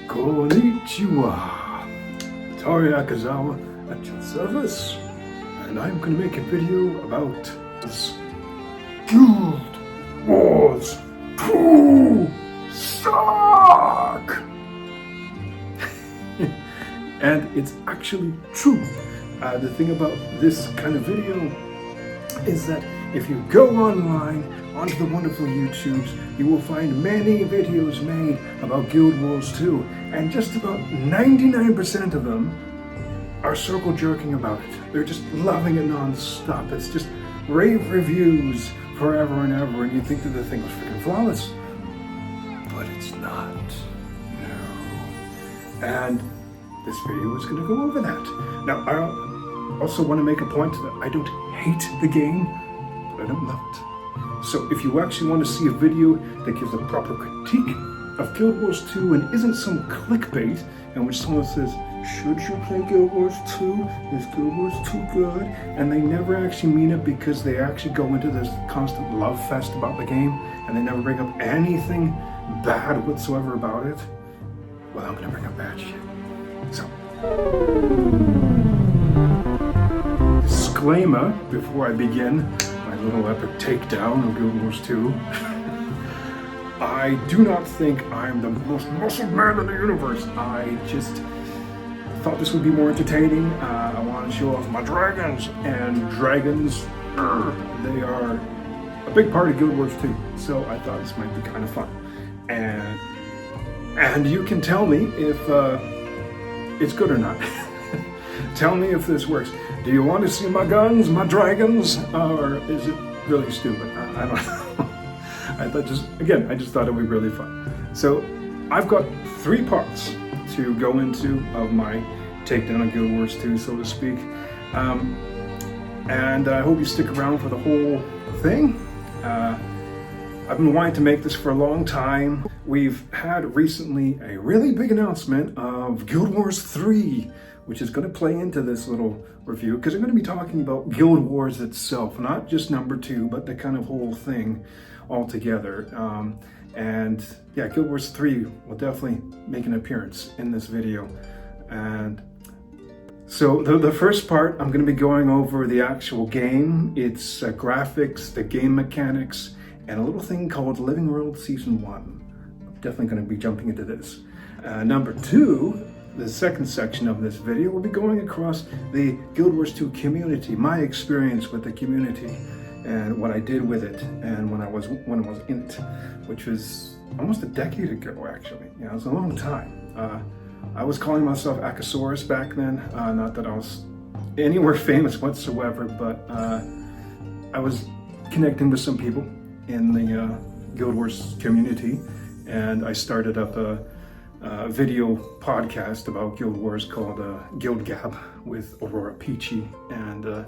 Konnichiwa. Tori Akazawa at your service, and I'm going to make a video about this Guild Wars 2 suck! And it's actually true. The thing about this kind of video is that if you go online onto the wonderful YouTubes, you will find many videos made about Guild Wars 2, and just about 99% of them are circle jerking about it. They're just loving it non-stop. It's just rave reviews forever and ever, and you think that the thing was freaking flawless, but it's not. No. And this video is going to go over that. Now, I also want to make a point that I don't hate the game, but I don't love it. So if you actually want to see a video that gives a proper critique of Guild Wars 2 and isn't some clickbait in which someone says, should you play Guild Wars 2? Is Guild Wars 2 good? And they never actually mean it because they actually go into this constant love fest about the game and they never bring up anything bad whatsoever about it. Well, I'm going to bring up bad shit. So, disclaimer before I begin my little epic takedown of Guild Wars 2. I do not think I'm the most muscled man in the universe. I just thought this would be more entertaining. I want to show off my dragons, and dragons, they are a big part of Guild Wars 2. So I thought this might be kind of fun. And you can tell me if it's good or not. Tell me if this works. Do you want to see my guns, my dragons, or is it really stupid? I don't know. I just thought it would be really fun. So I've got 3 parts to go into of my takedown of Guild Wars 2, so to speak. And I hope you stick around for the whole thing. I've been wanting to make this for a long time. We've had recently a really big announcement of Guild Wars 3, which is going to play into this little review, because I'm going to be talking about Guild Wars itself, not just number 2, but the kind of whole thing altogether. And yeah, Guild Wars 3 will definitely make an appearance in this video. And so the first part, I'm going to be going over the actual game, its graphics, the game mechanics, and a little thing called Living World Season 1. I'm definitely going to be jumping into this. Number 2, the second section of this video, will be going across the Guild Wars 2 community, my experience with the community, and what I did with it, and when I was in it, which was almost a decade ago, actually. Yeah, it was a long time. I was calling myself Akasaurus back then. Not that I was anywhere famous whatsoever, but I was connecting with some people in the Guild Wars community, and I started up a video podcast about Guild Wars called Guild Gab with Aurora Peachy and a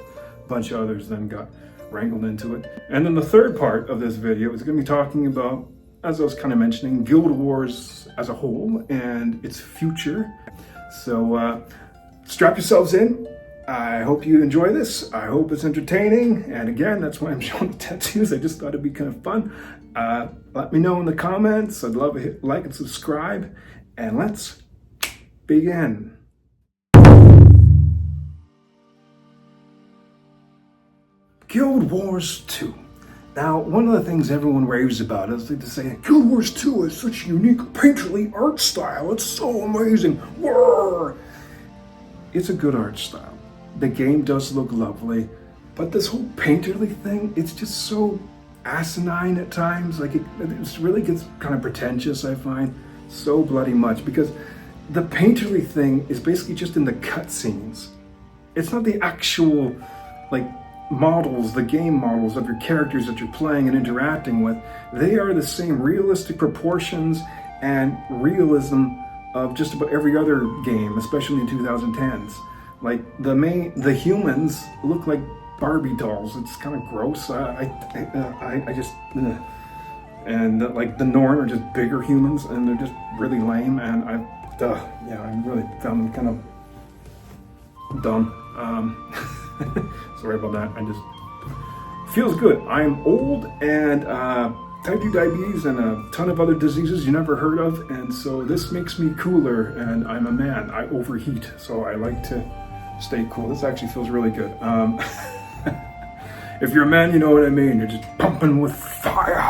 bunch of others then got wrangled into it. And then the third part of this video is going to be talking about, as I was kind of mentioning, Guild Wars as a whole and its future. So strap yourselves in. I hope you enjoy this. I hope it's entertaining. And again, that's why I'm showing the tattoos. I just thought it'd be kind of fun. Let me know in the comments. I'd love to hit like and subscribe. And let's begin. Guild Wars 2. Now, one of the things everyone raves about is they say, Guild Wars 2 is such a unique painterly art style. It's so amazing. Whoa! It's a good art style. The game does look lovely, but this whole painterly thing, it's just so asinine at times. Like it really gets kind of pretentious, I find, so bloody much, because the painterly thing is basically just in the cutscenes. It's not the actual, like, models, the game models of your characters that you're playing and interacting with. They are the same realistic proportions and realism of just about every other game, especially in 2010s. Like the humans look like Barbie dolls. It's kind of gross. I just and like the Norn are just bigger humans and they're just really lame. And I really found them kind of dumb. Sorry about that. I just feels good. I'm old and type 2 diabetes and a ton of other diseases you never heard of, and so this makes me cooler, and I'm a man. I overheat, so I like to stay cool. This actually feels really good. If you're a man, you know what I mean. You're just pumping with fire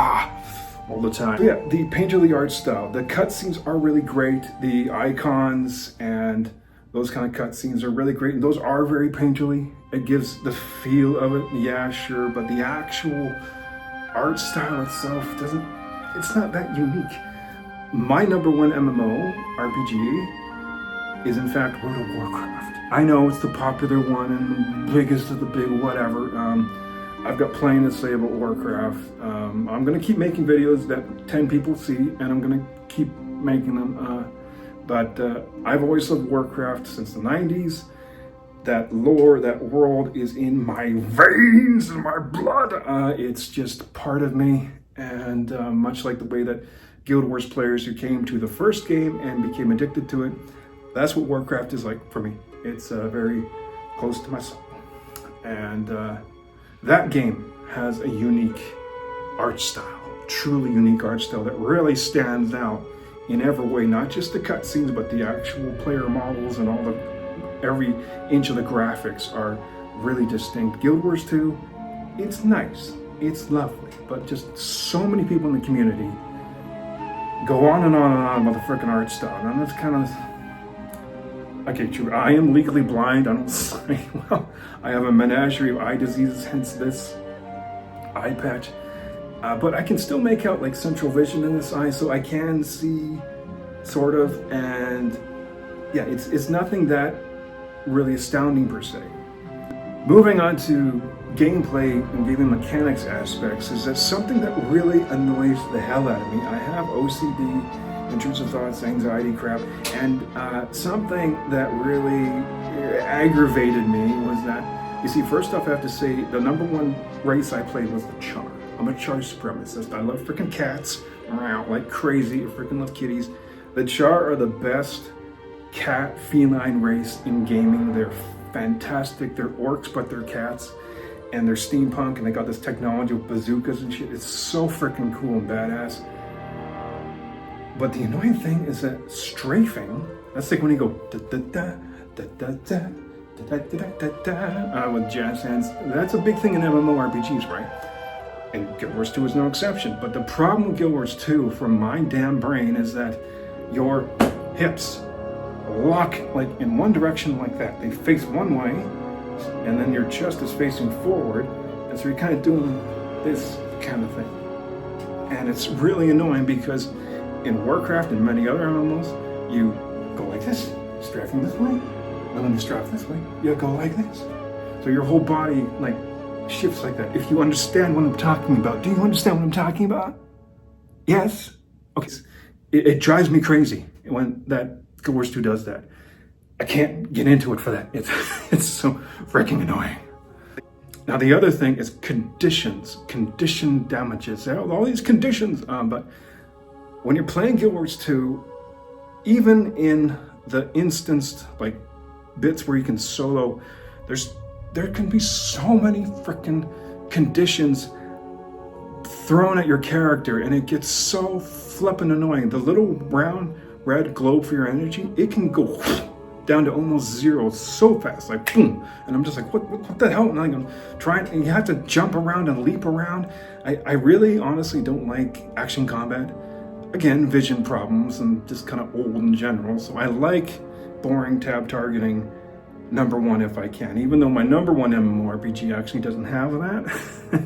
all the time. Yeah, the painterly art style. The cutscenes are really great. The icons and those kind of cutscenes are really great, and those are very painterly. It gives the feel of it, yeah, sure, but the actual art style itself it's not that unique. My number one MMO RPG is in fact World of Warcraft. I know it's the popular one and the biggest of the big whatever. I've got plenty to say about Warcraft. I'm gonna keep making videos that 10 people see, and I'm gonna keep making them. But I've always loved Warcraft since the 90s. That lore, that world is in my veins, in my blood. It's just part of me. And much like the way that Guild Wars players who came to the first game and became addicted to it, that's what Warcraft is like for me. It's very close to my soul. And that game has a unique art style, truly unique art style that really stands out in every way, not just the cutscenes, but the actual player models and every inch of the graphics are really distinct. Guild Wars 2, it's nice, it's lovely, but just so many people in the community go on and on and on about the freaking art style, and it's kind of, okay, true, I am legally blind, I don't say, well, I have a menagerie of eye diseases, hence this eye patch, but I can still make out like central vision in this eye, so I can see, sort of, and yeah, it's nothing that really astounding per se. Moving on to gameplay and gaming mechanics aspects, is that something that really annoys the hell out of me. I have OCD, intrusive thoughts, anxiety crap, and something that really aggravated me was that, you see, first off I have to say the number one race I played was the Char. I'm a Char supremacist. I love freaking cats, like crazy, I freaking love kitties. The Char are the best cat feline race in gaming. They're fantastic. They're orcs, but they're cats, and they're steampunk, and they got this technology with bazookas and shit. It's so freaking cool and badass. But the annoying thing is that strafing, that's like when you go da da da da da da da da da with jazz hands. That's a big thing in MMORPGs, right? And Guild Wars 2 is no exception. But the problem with Guild Wars 2, from my damn brain, is that your hips lock like in one direction like that. They face one way, and then your chest is facing forward, and so you're kind of doing this kind of thing. And it's really annoying because in Warcraft and many other MMOs, you go like this, strafing this way, and when you strafe this way, you go like this. So your whole body like shifts like that. If you understand what I'm talking about. Do you understand what I'm talking about? Yes? Okay. It drives me crazy when that Guild Wars 2 does that. I can't get into it for that. It's so freaking annoying. Now the other thing is conditions, condition damages. All these conditions, but when you're playing Guild Wars 2, even in the instanced like bits where you can solo, there can be so many freaking conditions thrown at your character, and it gets so flippin' annoying. The little round red globe for your energy, it can go down to almost zero so fast, like boom, and I'm just like, what the hell? And I'm trying, and you have to jump around and leap around. I really honestly don't like action combat. Again, vision problems and just kind of old in general, so I like boring tab targeting number one if I can, even though my number one MMORPG actually doesn't have that.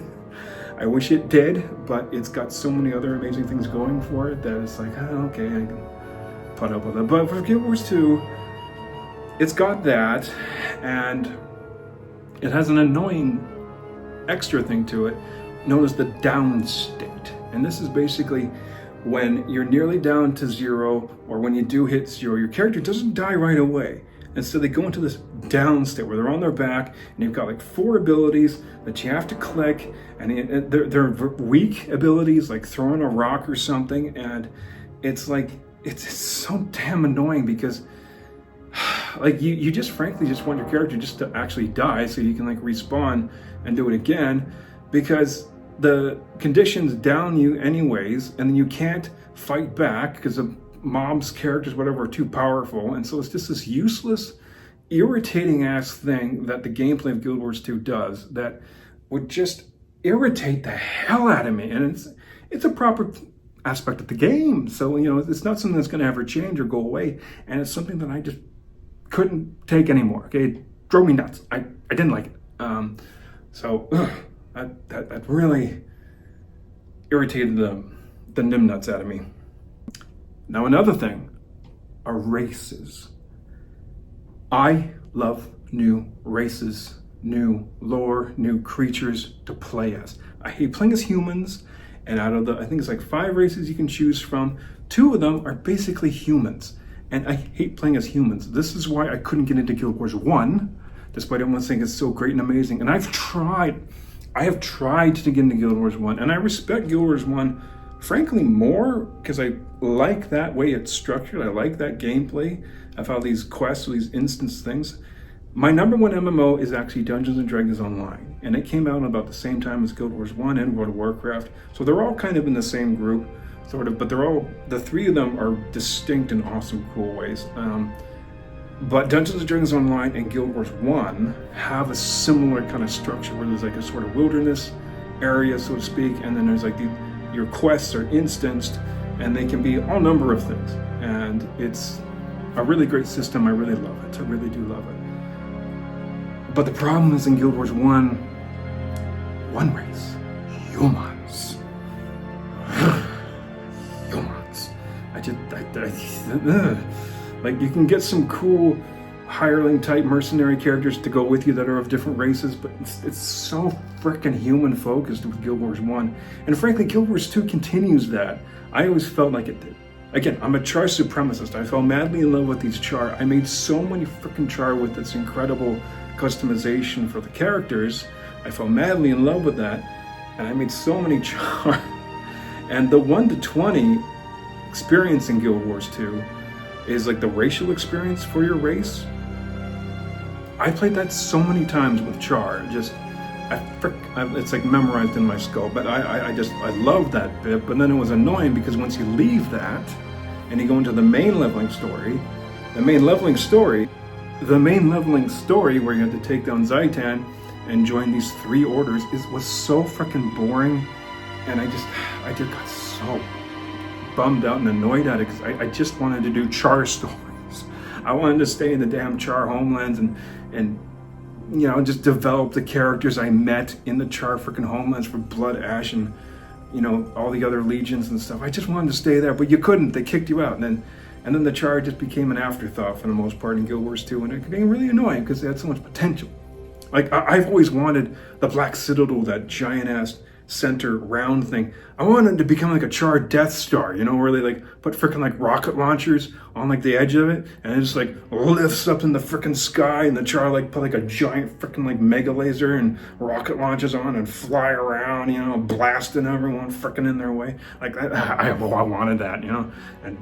I wish it did, but it's got so many other amazing things going for it that it's like, oh, okay, I can put up with it. But for Guild Wars 2, it's got that, and it has an annoying extra thing to it known as the down state. And this is basically when you're nearly down to zero, or when you do hit zero, your character doesn't die right away. And so they go into this down state where they're on their back, and you've got like 4 abilities that you have to click, and they're weak abilities, like throwing a rock or something, and it's like, it's so damn annoying because like you just frankly just want your character just to actually die so you can like respawn and do it again, because the conditions down you anyways, and then you can't fight back because the mob's characters, whatever, are too powerful. And so it's just this useless, irritating ass thing that the gameplay of Guild Wars 2 does that would just irritate the hell out of me. And it's a proper aspect of the game. So, you know, it's not something that's going to ever change or go away. And it's something that I just couldn't take anymore. Okay, it drove me nuts. I didn't like it. That really irritated the nimnuts out of me. Now, another thing are races. I love new races, new lore, new creatures to play as. I hate playing as humans, and out of the, I think it's like 5 races you can choose from, 2 of them are basically humans. And I hate playing as humans. This is why I couldn't get into Guild Wars 1, despite everyone saying it's so great and amazing. And I have tried to get into Guild Wars 1, and I respect Guild Wars 1, frankly, more because I like that way it's structured. I like that gameplay of how these quests, these instance things. My number 1 MMO is actually Dungeons & Dragons Online, and it came out about the same time as Guild Wars 1 and World of Warcraft. So they're all kind of in the same group, sort of, but the 3 of them are distinct in awesome, cool ways. But Dungeons & Dragons Online and Guild Wars 1 have a similar kind of structure where there's like a sort of wilderness area, so to speak, and then there's like your quests are instanced, and they can be all number of things. And it's a really great system. I really love it. I really do love it. But the problem is in Guild Wars 1 race, humans. Humans. Like, you can get some cool hireling type mercenary characters to go with you that are of different races, but it's so freaking human focused with Guild Wars 1. And frankly, Guild Wars 2 continues that. I always felt like it did. Again, I'm a char supremacist. I fell madly in love with these char. I made so many freaking char with this incredible customization for the characters. I fell madly in love with that, and I made so many char. And the 1 to 20 experience in Guild Wars 2 is like the racial experience for your race. I played that so many times with char. It's like memorized in my skull. But I love that bit. But then it was annoying because once you leave that and you go into the main leveling story where you have to take down Zaitan and join these 3 orders was so freaking boring. And I just got so bummed out and annoyed at it because I just wanted to do char stories. I wanted to stay in the damn char homelands and you know, just develop the characters I met in the char freaking homelands for Blood Ash and, you know, all the other legions and stuff. I just wanted to stay there, but you couldn't. They kicked you out, and then the char just became an afterthought for the most part in Guild Wars 2, and it became really annoying because they had so much potential. Like, I've always wanted the Black Citadel, that giant-ass center round thing. I wanted it to become like a char Death Star, you know, where they like put freaking like rocket launchers on like the edge of it, and it just like lifts up in the freaking sky, and the char like put like a giant freaking like mega laser and rocket launches on and fly around, you know, blasting everyone freaking in their way. Like I wanted that, you know, and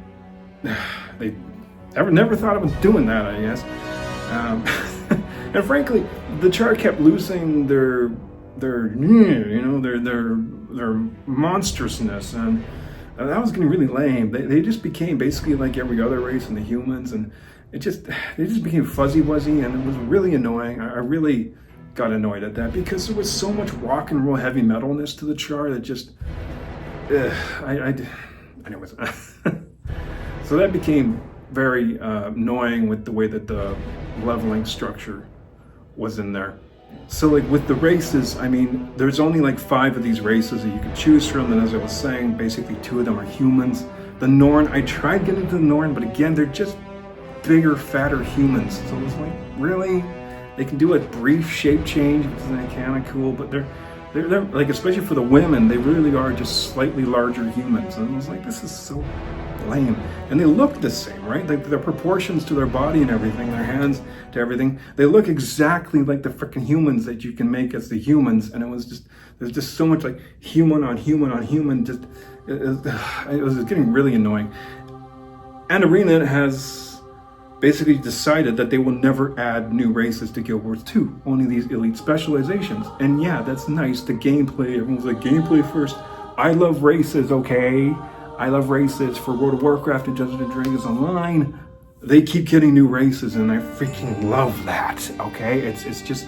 they never thought of doing that, I guess. And frankly, the char kept losing their monstrousness, and that was getting really lame. They just became basically like every other race and the humans, and they just became fuzzy wuzzy, and it was really annoying. I really got annoyed at that because there was so much rock and roll heavy metalness to the char that just anyways. So that became very annoying with the way that the leveling structure was in there. So like with the races, I mean, there's only like 5 of these races that you can choose from, and as I was saying, basically 2 of them are humans. The Norn, I tried getting into the Norn, but again, they're just bigger, fatter humans. So it was like, really? They can do a brief shape change, which is kind of cool, but they're like, especially for the women, they really are just slightly larger humans. And I was like, this is so lame. And they look the same, right? Like the proportions to their body and everything, their hands to everything, they look exactly like the freaking humans that you can make as the humans. And it was just, there's just so much like human on human on human. Just it was getting really annoying. And Arena has basically decided that they will never add new races to Guild Wars 2, only these elite specializations. And yeah, that's nice, the gameplay, everyone's like, gameplay first. I love races, okay? I love races for World of Warcraft and Dungeons and Dragons Online. They keep getting new races and I freaking love that, okay? It's just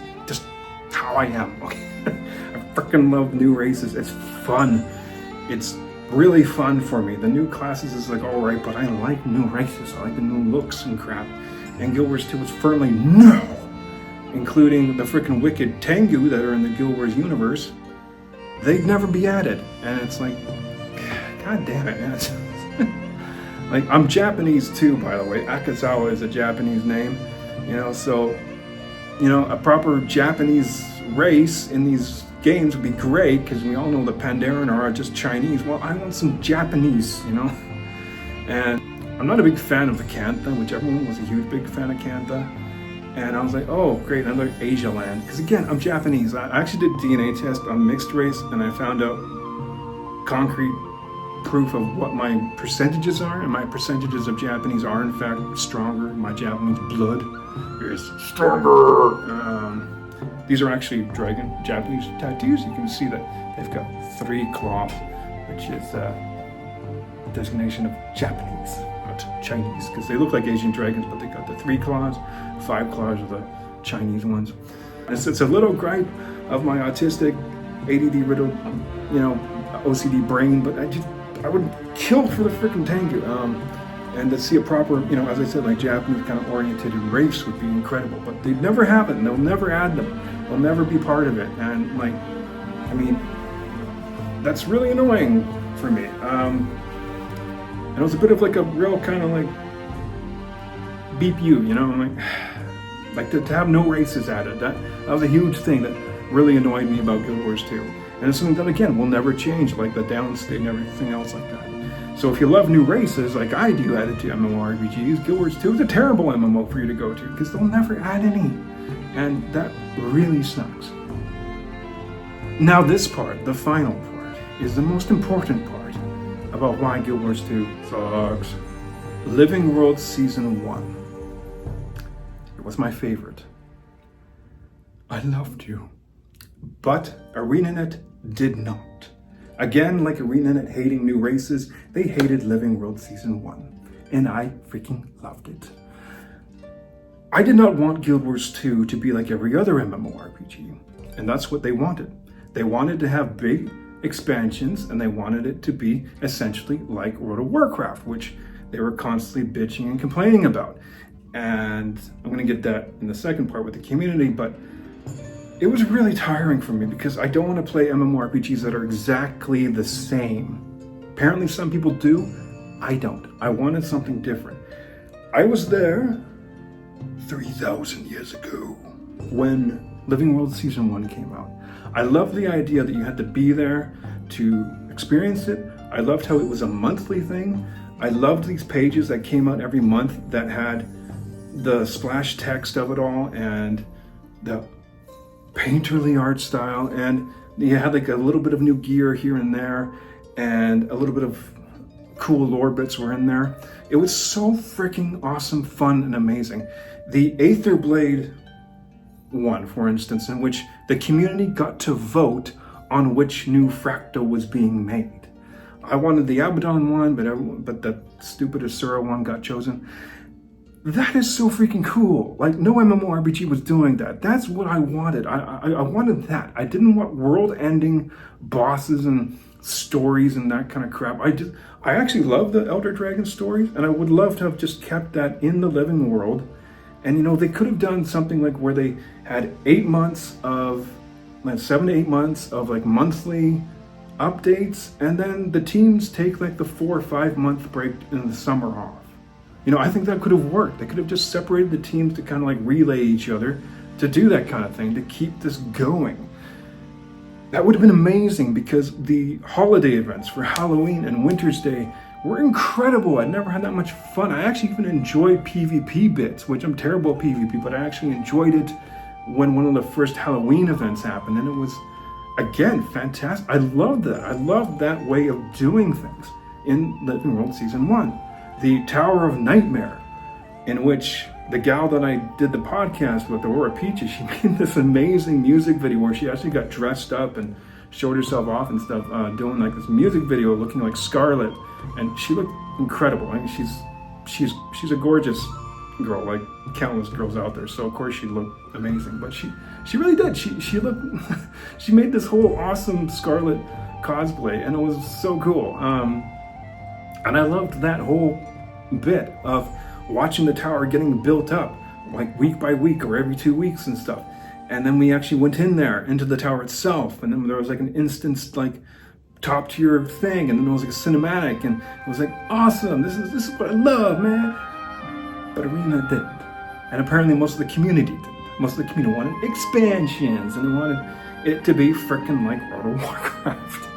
how I am, okay? I freaking love new races, it's fun. It's really fun for me. The new classes is like alright, but I like new races. I like the new looks and crap. And Guild Wars 2 is firmly no! Including the freaking wicked Tengu that are in the Guild Wars universe. They'd never be added. And it's like, god damn it, man. Like, I'm Japanese too, by the way. Akazawa is a Japanese name. You know, so, you know, a proper Japanese race in these games would be great, because we all know the Pandaren are just Chinese. Well, I want some Japanese, you know? And I'm not a big fan of the Cantha, which everyone was a huge big fan of Cantha. And I was like, oh, great, another Asia land. Because again, I'm Japanese. I actually did a DNA test on mixed race, and I found out concrete proof of what my percentages are, and my percentages of Japanese are in fact stronger. My Japanese blood is stronger. These are actually Japanese tattoos. You can see that they've got 3 claws, which is a designation of Japanese, not Chinese, because they look like Asian dragons, but they got the 3 claws, 5 claws are the Chinese ones. It's a little gripe of my autistic, ADD riddled, you know, OCD brain, but I would kill for the freaking Tengu. And to see a proper, you know, as I said, like Japanese kind of oriented race would be incredible, but they'd never happen. They'll never add them. They'll never be part of it. And like, I mean, that's really annoying for me. And it was a bit of like a real kind of like beep you know, I'm like to have no races added. That was a huge thing that really annoyed me about Guild Wars 2. And it's something that again will never change, like the downstate and everything else like that. So if you love new races, like I do, added to MMORPGs, Guild Wars 2 is a terrible MMO for you to go to, because they'll never add any. And that really sucks. Now this part, the final part, is the most important part about why Guild Wars 2 sucks. Living World Season 1. It was my favorite. I loved you. But ArenaNet did not. Again, like ArenaNet hating new races, they hated Living World Season 1. And I freaking loved it. I did not want Guild Wars 2 to be like every other MMORPG. And that's what they wanted. They wanted to have big expansions, and they wanted it to be essentially like World of Warcraft, which they were constantly bitching and complaining about. And I'm going to get that in the second part with the community, but it was really tiring for me because I don't want to play MMORPGs that are exactly the same. Apparently some people do, I don't. I wanted something different. I was there 3,000 years ago when Living World Season 1 came out. I loved the idea that you had to be there to experience it. I loved how it was a monthly thing. I loved these pages that came out every month that had the splash text of it all and the painterly art style, and you had like a little bit of new gear here and there, and a little bit of cool lore bits were in there. It was so freaking awesome, fun, and amazing. The Aetherblade one, for instance, in which the community got to vote on which new fractal was being made. I wanted the Abaddon one, but the stupid Asura one got chosen. That is so freaking cool. Like, no MMORPG was doing that. That's what I wanted. I wanted that. I didn't want world-ending bosses and stories and that kind of crap. I actually love the Elder Dragon stories, and I would love to have just kept that in the living world. And, you know, they could have done something like where they had 8 months of, like 7 to 8 months of like monthly updates, and then the teams take like the 4 or 5 month break in the summer off. You know, I think that could have worked. They could have just separated the teams to kind of like relay each other to do that kind of thing, to keep this going. That would have been amazing, because the holiday events for Halloween and Winter's Day were incredible. I never had that much fun. I actually even enjoyed PvP bits, which I'm terrible at PvP, but I actually enjoyed it when one of the first Halloween events happened, and it was, again, fantastic. I loved that. I loved that way of doing things in Living World Season 1. The Tower of Nightmare in which the gal that I did the podcast with, Aurora Peaches, she made this amazing music video where she actually got dressed up and showed herself off and stuff, doing like this music video looking like Scarlet, and she looked incredible. I mean, she's a gorgeous girl, like countless girls out there, so of course she looked amazing, but she really did. She looked she made this whole awesome Scarlet cosplay, and it was so cool. And I loved that whole bit of watching the tower getting built up, like week by week or every 2 weeks and stuff. And then we actually went in there into the tower itself, and then there was like an instance like top tier thing, and then there was like a cinematic, and it was like awesome. This is what I love, man. But Arena didn't, and apparently most of the community didn't. Most of the community wanted expansions, and they wanted it to be freaking like World of Warcraft,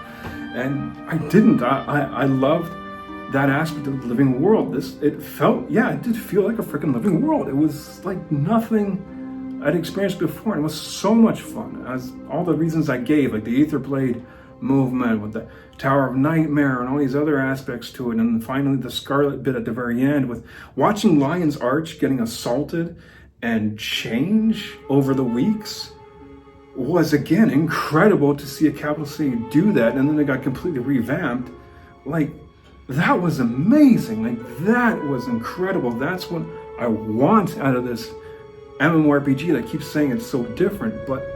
and I didn't. I loved that aspect of the living world. It did feel like a freaking living world. It was like nothing I'd experienced before, and it was so much fun. As all the reasons I gave, like the Ether Blade movement with the Tower of Nightmare and all these other aspects to it, and then finally the Scarlet bit at the very end with watching Lion's Arch getting assaulted and change over the weeks was again incredible to see a capital city do that, and then they got completely revamped. Like, that was amazing. Like, that was incredible. That's what I want out of this MMORPG that keeps saying it's so different, but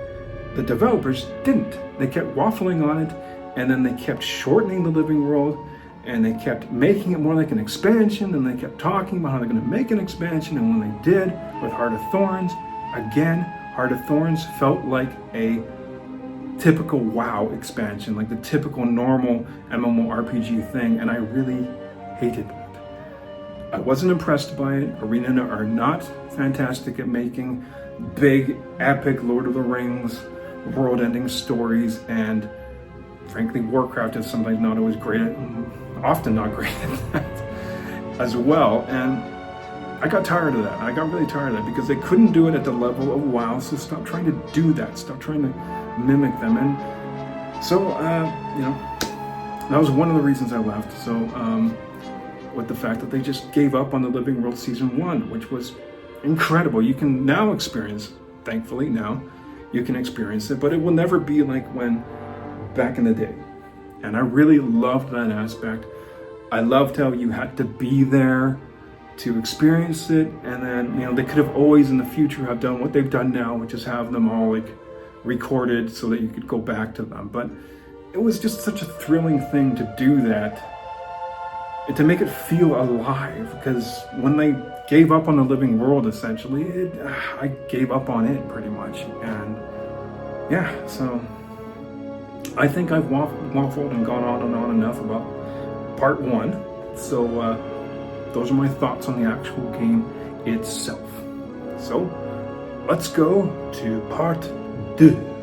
the developers didn't. They kept waffling on it, and then they kept shortening the living world, and they kept making it more like an expansion, and they kept talking about how they're going to make an expansion, and when they did, with Heart of Thorns, again, Heart of Thorns felt like a typical WoW expansion, like the typical normal MMORPG thing, and I really hated it. I wasn't impressed by it. Arena are not fantastic at making big, epic Lord of the Rings, world-ending stories, and frankly, Warcraft is sometimes not always great at, often not great at that as well, and I got tired of that. I got really tired of that because they couldn't do it at the level of WoW, so stop trying to do that. Stop trying to mimic them. And so, that was one of the reasons I left. So, with the fact that they just gave up on the Living World Season 1, which was incredible. You can now experience, thankfully now, you can experience it, but it will never be like when back in the day. And I really loved that aspect. I loved how you had to be there to experience it, and then they could have always in the future have done what they've done now, which is have them all like recorded so that you could go back to them. But it was just such a thrilling thing to do that and to make it feel alive, because when they gave up on the living world, essentially, I gave up on it pretty much. And yeah, so I think I've waffled and gone on and on enough about part 1. So those are my thoughts on the actual game itself. So let's go to part 2.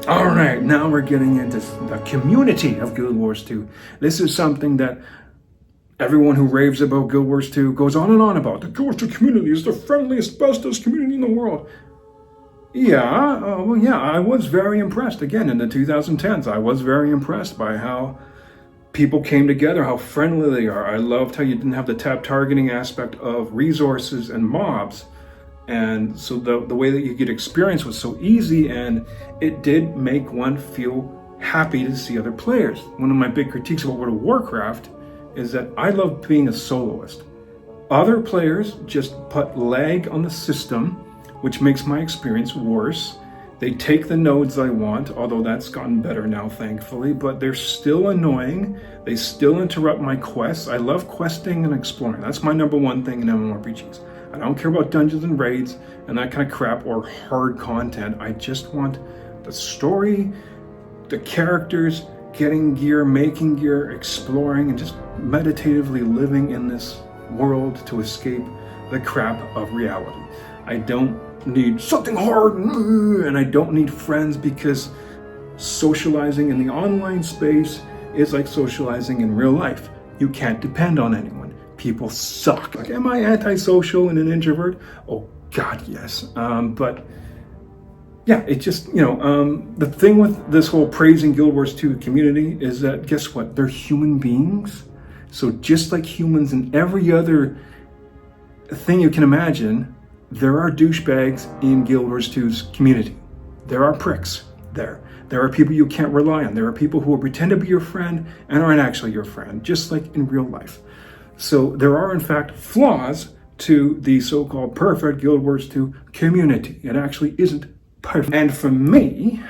All right, now we're getting into the community of Guild Wars 2. This is something that everyone who raves about Guild Wars 2 goes on and on about. The Guild Wars 2 community is the friendliest, bestest community in the world. Yeah, I was very impressed. Again, in the 2010s, I was very impressed by how people came together, how friendly they are. I loved how you didn't have the tab targeting aspect of resources and mobs. And so the way that you get experience was so easy, and it did make one feel happy to see other players. One of my big critiques about World of Warcraft is that I love being a soloist. Other players just put lag on the system, which makes my experience worse. They take the nodes I want, although that's gotten better now, thankfully, but they're still annoying. They still interrupt my quests. I love questing and exploring. That's my number one thing in MMORPGs. I don't care about dungeons and raids and that kind of crap or hard content. I just want the story, the characters, getting gear, making gear, exploring, and just meditatively living in this world to escape the crap of reality. I don't need something hard, and I don't need friends, because socializing in the online space is like socializing in real life. You can't depend on anyone. People suck. Like, am I antisocial and an introvert? Oh God, yes. But yeah, it just, the thing with this whole praising Guild Wars 2 community is that, guess what? They're human beings. So just like humans and every other thing you can imagine, there are douchebags in Guild Wars 2's community. There are pricks there. There are people you can't rely on. There are people who will pretend to be your friend and aren't actually your friend, just like in real life. So there are, in fact, flaws to the so-called perfect Guild Wars 2 community. It actually isn't perfect. And for me,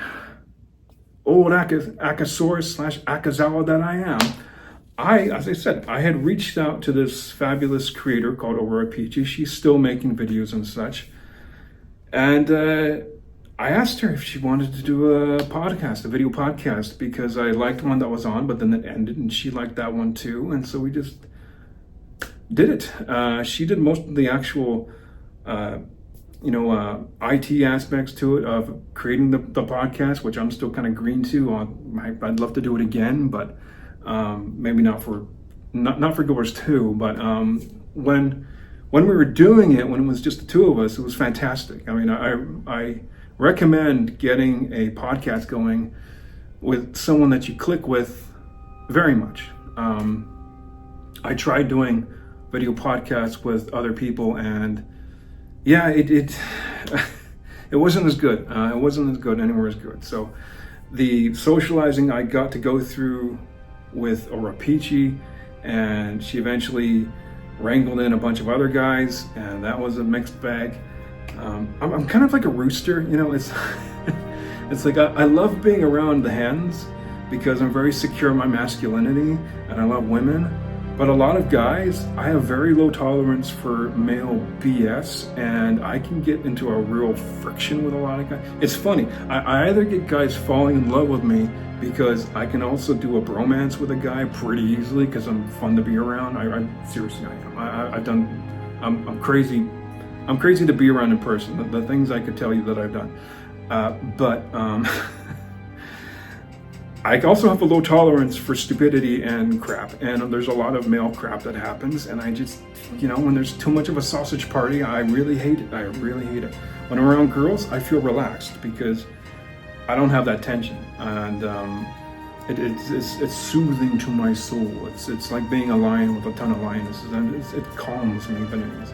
old Akasaurus/Akazawa that I am, as I said, I had reached out to this fabulous creator called mmorpg. She's still making videos and such. And I asked her if she wanted to do a video podcast, because I liked one that was on, but then it ended, and she liked that one too. And so we just did it. She did most of the actual, IT aspects to it of creating the podcast, which I'm still kind of green to. I'd love to do it again, but maybe not for Guild Wars 2. But when we were doing it, when it was just the two of us, it was fantastic. I mean, I recommend getting a podcast going with someone that you click with very much. I tried doing video podcasts with other people, and yeah, it wasn't as good. It wasn't as good, anywhere as good. So the socializing I got to go through with mmorpg, and she eventually wrangled in a bunch of other guys, and that was a mixed bag. I'm kind of like a rooster, it's it's like I love being around the hens because I'm very secure in my masculinity and I love women. But a lot of guys, I have very low tolerance for male BS, and I can get into a real friction with a lot of guys. It's funny, I either get guys falling in love with me because I can also do a bromance with a guy pretty easily because I'm fun to be around. I seriously, I am. I'm crazy. I'm crazy to be around in person. The things I could tell you that I've done. But I also have a low tolerance for stupidity and crap, and there's a lot of male crap that happens, and I just, when there's too much of a sausage party, I really hate it. I really hate it. When I'm around girls, I feel relaxed because I don't have that tension, and it's soothing to my soul. It's like being a lion with a ton of lionesses, and it calms me. But anyways,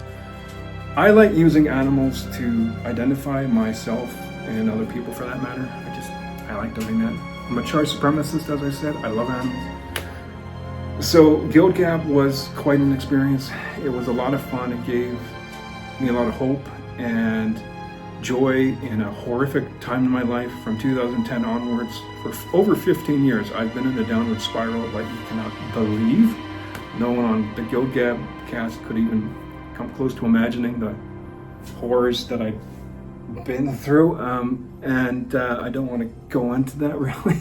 I like using animals to identify myself and other people, for that matter. I like doing that. I'm a charge supremacist, as I said. I love animals. So Guild Gab was quite an experience. It was a lot of fun. It gave me a lot of hope and joy in a horrific time in my life from 2010 onwards. For over 15 years, I've been in a downward spiral like you cannot believe. No one on the Guild Gab cast could even come close to imagining the horrors that I've been through, and I don't want to go into that really,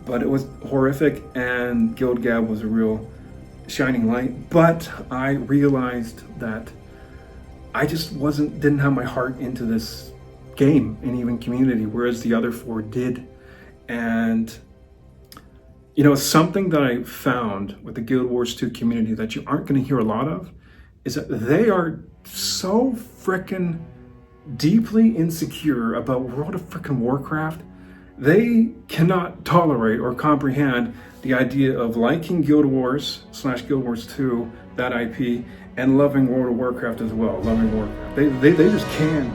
but it was horrific, and Guild Gab was a real shining light. But I realized that I just didn't have my heart into this game and even community, whereas the other four did. And something that I found with the Guild Wars 2 community that you aren't going to hear a lot of is that they are so frickin' deeply insecure about World of frickin' Warcraft. They cannot tolerate or comprehend the idea of liking Guild Wars/Guild Wars 2, that IP, and loving World of Warcraft as well. Loving Warcraft, they just can't,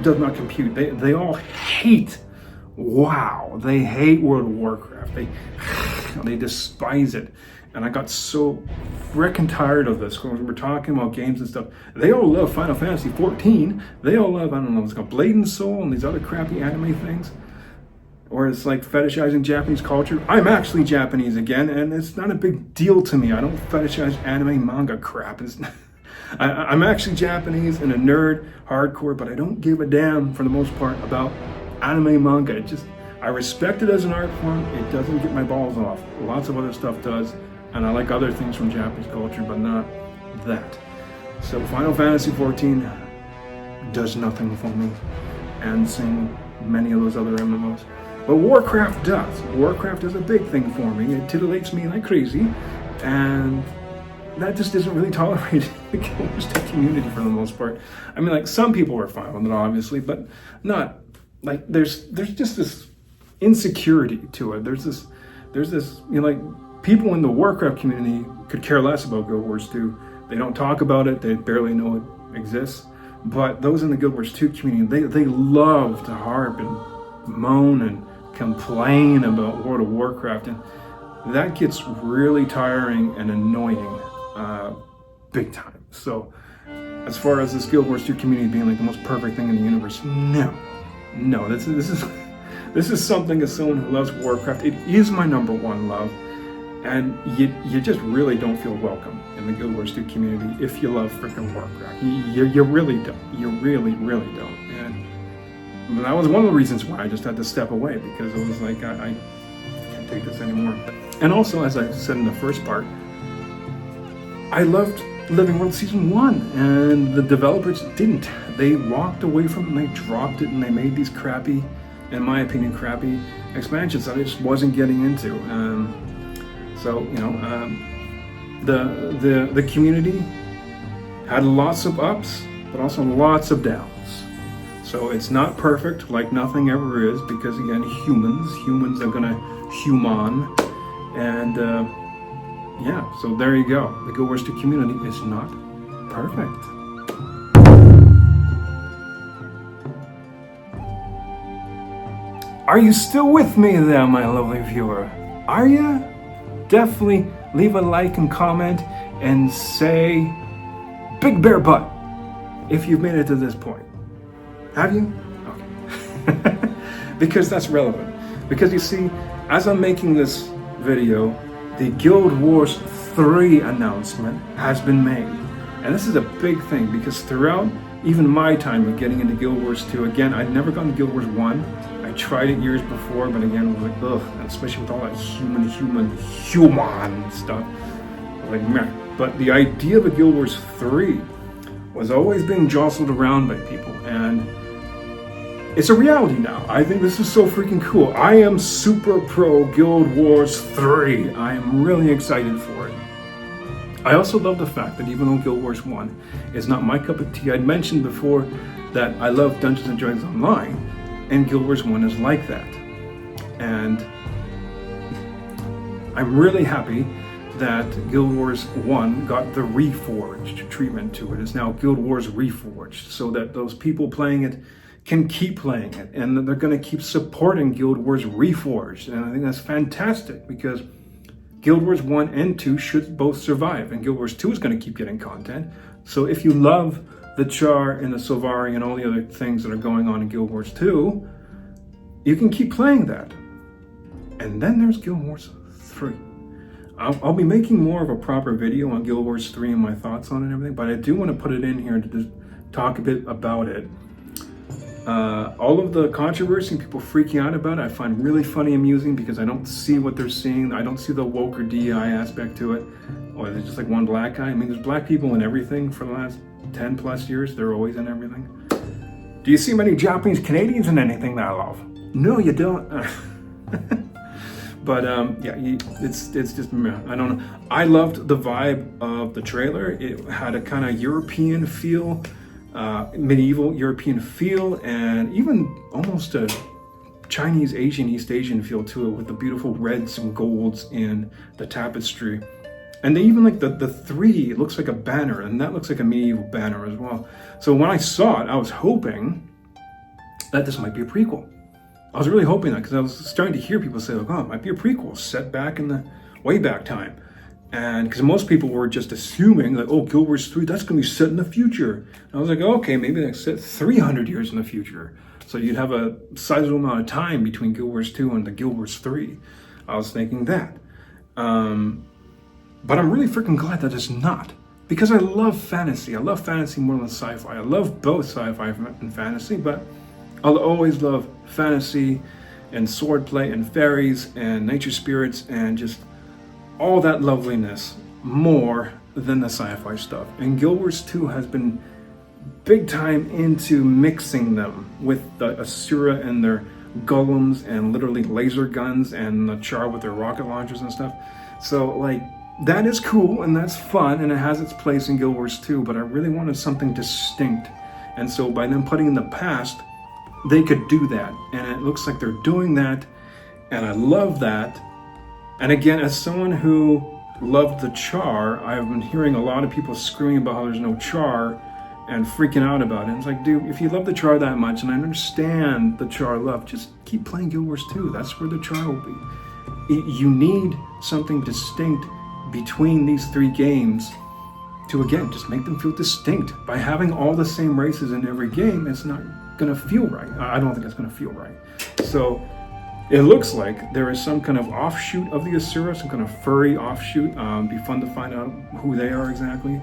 does not compute. They all hate WoW. They hate World of Warcraft. They despise it. And I got so frickin' tired of this when we're talking about games and stuff. They all love Final Fantasy 14. They all love, it's called Blade and Soul and these other crappy anime things. Or it's like fetishizing Japanese culture. I'm actually Japanese again, and it's not a big deal to me. I don't fetishize anime manga crap. I'm actually Japanese and a nerd, hardcore, but I don't give a damn for the most part about anime manga. I respect it as an art form. It doesn't get my balls off. Lots of other stuff does. And I like other things from Japanese culture, but not that. So Final Fantasy 14 does nothing for me, and same many of those other MMOs. But Warcraft does. Warcraft is a big thing for me. It titillates me like crazy, and that just isn't really tolerated in the Guild Wars 2 community for the most part. I mean, like, some people are fine with it, obviously, but not, like, there's just this insecurity to it. There's this, you know, like, people in the Warcraft community could care less about Guild Wars 2. They don't talk about it, they barely know it exists. But those in the Guild Wars 2 community, they love to harp and moan and complain about World of Warcraft, and that gets really tiring and annoying, big time. So as far as this Guild Wars 2 community being like the most perfect thing in the universe, no, this is something, as someone who loves Warcraft, it is my #1 love, and you just really don't feel welcome in the Guild Wars 2 community if you love freaking Warcraft. You really don't. You really don't. And that was one of the reasons why I just had to step away, because it was like, I can't take this anymore. And also, as I said in the first part, I loved Living World Season 1, and the developers didn't. They walked away from it, and they dropped it, and they made these crappy, in my opinion, crappy expansions that I just wasn't getting into. So, you know, the community had lots of ups, but also lots of downs. So it's not perfect, like nothing ever is, because again, humans are gonna human, and yeah, so there you go. The Guild Wars 2 community is not perfect. Are you still with me there, my lovely viewer? Are you? Definitely leave a like and comment and say big bear butt if you've made it to this point. Have you? Okay. Because that's relevant. Because you see, as I'm making this video, the Guild Wars 3 announcement has been made. And this is a big thing, because throughout even my time of getting into Guild Wars 2, again, I'd never gotten to Guild Wars 1. I tried it years before, but again, I was like, ugh, especially with all that human stuff. I was like, meh. But the idea of a Guild Wars 3 was always being jostled around by people, and it's a reality now. I think this is so freaking cool. I am super pro Guild Wars 3. I am really excited for it. I also love the fact that even though Guild Wars 1 is not my cup of tea, I'd mentioned before that I love Dungeons & Dragons Online, and Guild Wars 1 is like that. And I'm really happy that Guild Wars 1 got the Reforged treatment to it. It's now Guild Wars Reforged, so that those people playing it can keep playing it, and they're going to keep supporting Guild Wars Reforged. And I think that's fantastic, because Guild Wars 1 and 2 should both survive, and Guild Wars 2 is going to keep getting content. So if you love the Char and the Sylvari and all the other things that are going on in Guild Wars 2, you can keep playing that. And then there's Guild Wars 3. I'll be making more of a proper video on Guild Wars 3 and my thoughts on it and everything, but I do want to put it in here to just talk a bit about it. All of the controversy and people freaking out about it, I find really funny, amusing, because I don't see what they're seeing. I don't see the woke or DEI aspect to it. Or there's just like one black guy. I mean, there's black people in everything for the last 10 plus years. They're always in everything. Do you see many Japanese Canadians in anything that I love? No, you don't. But yeah, it's just, I don't know. I loved the vibe of the trailer. It had a kind of European feel, medieval European feel, and even almost a Chinese, Asian, East Asian feel to it, with the beautiful reds and golds in the tapestry. And they even like the 3 looks like a banner, and that looks like a medieval banner as well. So when I saw it, I was hoping that this might be a prequel. I was really hoping that, because I was starting to hear people say, like, oh, it might be a prequel set back in the way back time. And because most people were just assuming that, oh, Guild Wars 3, that's going to be set in the future. And I was like, okay, maybe that's set 300 years in the future. So you'd have a sizable amount of time between Guild Wars 2 and the Guild Wars 3. I was thinking that. But I'm really freaking glad that it's not. Because I love fantasy. I love fantasy more than sci-fi. I love both sci-fi and fantasy, but I'll always love fantasy and swordplay and fairies and nature spirits and just all that loveliness more than the sci-fi stuff. And Guild Wars 2 has been big time into mixing them with the Asura and their golems and literally laser guns, and the Char with their rocket launchers and stuff. So like, that is cool and that's fun and it has its place in Guild Wars 2, but I really wanted something distinct. And so by them putting in the past, they could do that. And it looks like they're doing that. And I love that. And again, as someone who loved the char, I've been hearing a lot of people screaming about how there's no char and freaking out about it. And it's like, dude, if you love the char that much, and I understand the char love, just keep playing Guild Wars 2. That's where the char will be. You need something distinct between these 3 games to, again, just make them feel distinct. By having all the same races in every game, it's not gonna feel right. I don't think it's gonna feel right. So it looks like there is some kind of offshoot of the Asura, some kind of furry offshoot. Be fun to find out who they are exactly.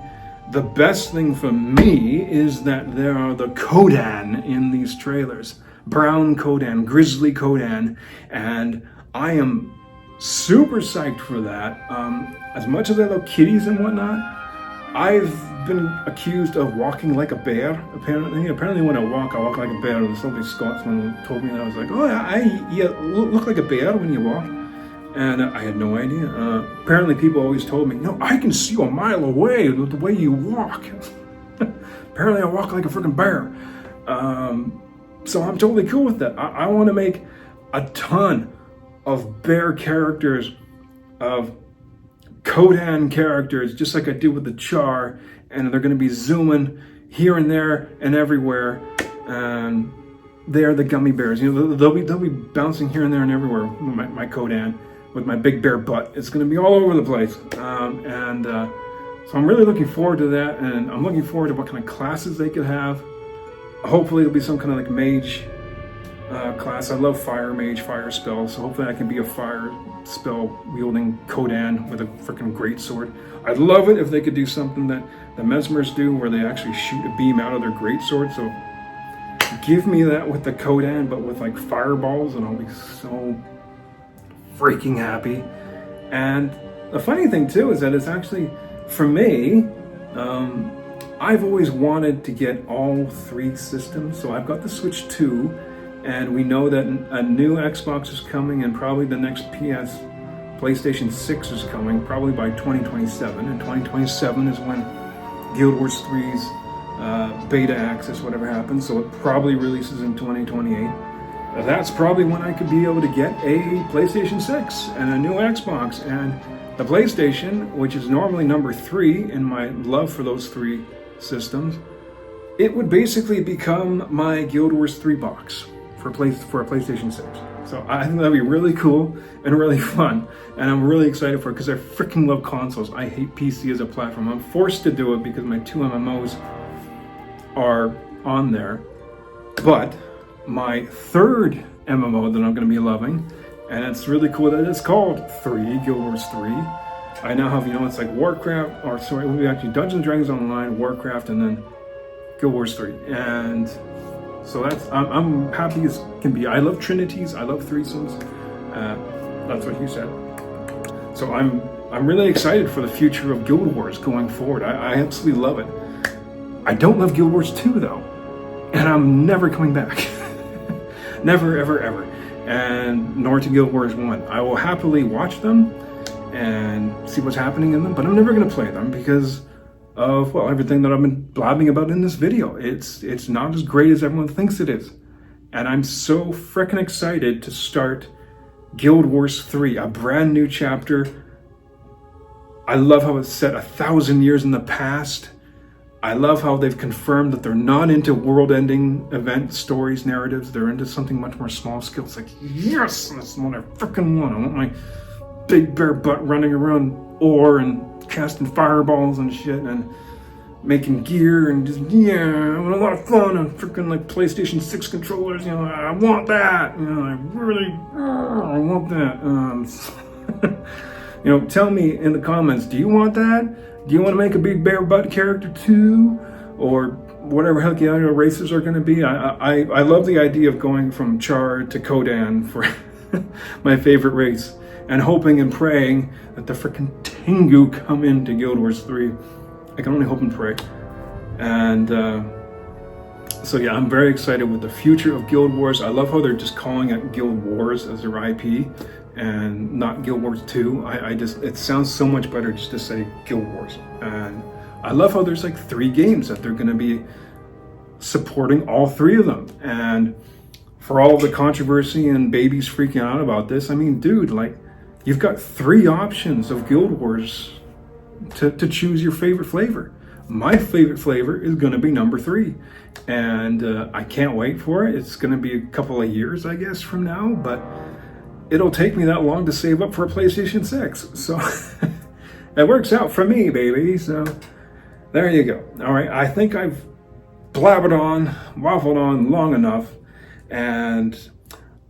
The best thing for me is that there are the Kodan in these trailers. Brown Kodan, Grizzly Kodan, and I am super psyched for that. As much as I love kitties and whatnot, I've been accused of walking like a bear. Apparently when I walk like a bear. This lovely Scotsman told me that. I was like, oh yeah, you look like a bear when you walk. And I had no idea. Apparently people always told me, no, I can see you a mile away with the way you walk. Apparently I walk like a freaking bear. So I'm totally cool with that. I want to make a ton of bear characters, of Kodan characters, just like I did with the char, and they're going to be zooming here and there and everywhere, and they are the gummy bears. You know, they'll be bouncing here and there and everywhere. My Kodan with my big bear butt. It's going to be all over the place, so I'm really looking forward to that, and I'm looking forward to what kind of classes they could have. Hopefully, it'll be some kind of like mage class. I love fire mage, fire spell, so hopefully I can be a fire spell wielding Kodan with a freaking great sword. I'd love it if they could do something that the Mesmers do, where they actually shoot a beam out of their great sword. So give me that with the Kodan, but with like fireballs, and I'll be so freaking happy. And the funny thing too is that it's actually, for me, I've always wanted to get all 3 systems. So I've got the Switch 2, and we know that a new Xbox is coming, and probably the next PlayStation 6 is coming, probably by 2027. And 2027 is when Guild Wars 3's beta access, whatever happens. So it probably releases in 2028. That's probably when I could be able to get a PlayStation 6 and a new Xbox. And the PlayStation, which is normally number 3 in my love for those 3 systems, it would basically become my Guild Wars 3 box for a PlayStation 6. So I think that'd be really cool and really fun, and I'm really excited for it because I freaking love consoles. I hate PC as a platform. I'm forced to do it because my 2 MMOs are on there, but my 3rd MMO that I'm going to be loving, and it's really cool that it's called Guild Wars 3. I now have, it's like Warcraft, or sorry, it would be actually Dungeons & Dragons Online, Warcraft, and then Guild Wars 3. And so I'm happy as can be. I love trinities, I love threesomes. That's what you said. So I'm really excited for the future of Guild Wars going forward. I absolutely love it. I don't love Guild Wars 2 though, and I'm never coming back. Never, ever, ever. And nor to Guild Wars 1. I will happily watch them and see what's happening in them, but I'm never going to play them because of, well, everything that I've been blabbing about in this video. It's not as great as everyone thinks it is. And I'm so freaking excited to start Guild Wars 3, a brand new chapter. I love how it's set 1,000 years in the past. I love how they've confirmed that they're not into world-ending event stories, narratives. They're into something much more small scale. It's like, yes, that's what I freaking want. I want my big bear butt running around ore and casting fireballs and shit and making gear and just, yeah, I want a lot of fun on freaking like PlayStation 6 controllers. I want that. I really, I want that. Tell me in the comments, do you want that? Do you want to make a big bear butt character too? Or whatever heck the other races are going to be? I love the idea of going from Char to Kodan for my favorite race, and hoping and praying that the frickin' Tengu come into Guild Wars 3. I can only hope and pray. And So yeah, I'm very excited with the future of Guild Wars. I love how they're just calling it Guild Wars as their IP and not Guild Wars 2. It sounds so much better just to say Guild Wars. And I love how there's like 3 games that they're going to be supporting all 3 of them. And for all of the controversy and babies freaking out about this, I mean, dude, like, you've got 3 options of Guild Wars to choose your favorite flavor. My favorite flavor is going to be number 3. And I can't wait for it. It's going to be a couple of years, I guess, from now. But it'll take me that long to save up for a PlayStation 6. So it works out for me, baby. So there you go. All right. I think I've blabbered on, waffled on long enough. And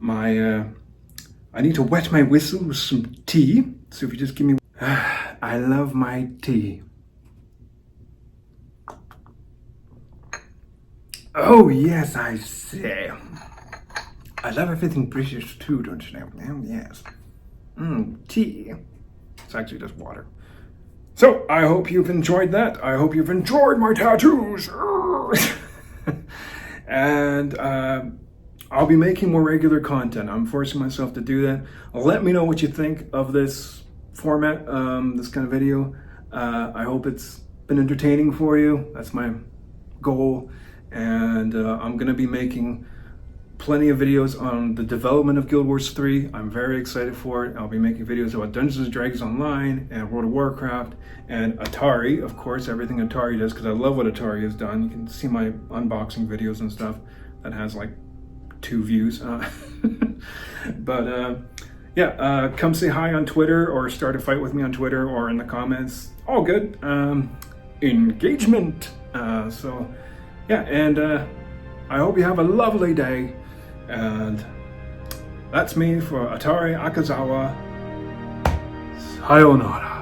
I need to wet my whistle with some tea. So if you just give me... I love my tea. Oh, yes, I say. I love everything British too, don't you know? Yes. Tea. It's actually just water. So, I hope you've enjoyed that. I hope you've enjoyed my tattoos. And I'll be making more regular content. I'm forcing myself to do that. Let me know what you think of this format, this kind of video. I hope it's been entertaining for you. That's my goal. And I'm going to be making plenty of videos on the development of Guild Wars 3. I'm very excited for it. I'll be making videos about Dungeons & Dragons Online and World of Warcraft and Atari, of course, everything Atari does, because I love what Atari has done. You can see my unboxing videos and stuff. That has like 2 views. But yeah, come say hi on Twitter or start a fight with me on Twitter or in the comments. All good. Engagement. So yeah, and I hope you have a lovely day. And that's me for Atari Akazawa. Sayonara.